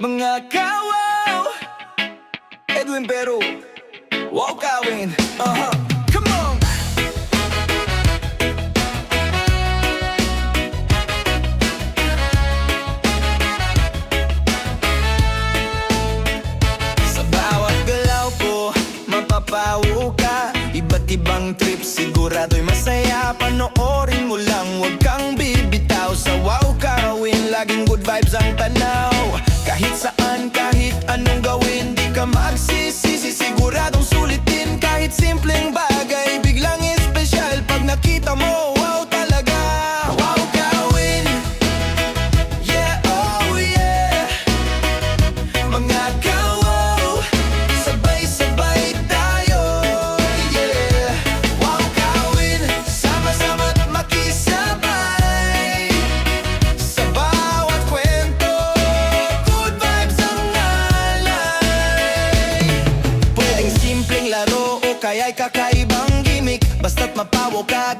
Mga kawaw Edwin Pero Wow Kawin Come on! Sa bawat galaw ko mapapawo ka. Iba't ibang trip sigurado'y masaya. Panoorin mo lang, huwag kang bibitaw. Sa Wow Kawin, laging good vibes ang tanaw. Kahit saan, kahit anong gawin, di ka magsisisi. Siguradong sulitin kahit simpleng bagay. Biglang espesyal pag nakita mo. Wow talaga, Wow Kawin. Yeah, oh yeah. Mga kawaw, sabay-sabay tayo. Yeah, Wow Kawin, sama-sama't makisabay. Sa bawat kwento, good vibes ang alay. Pwedeng simpleng laro o kaya'y kakaibang gimmick. Basta't mapawo ka,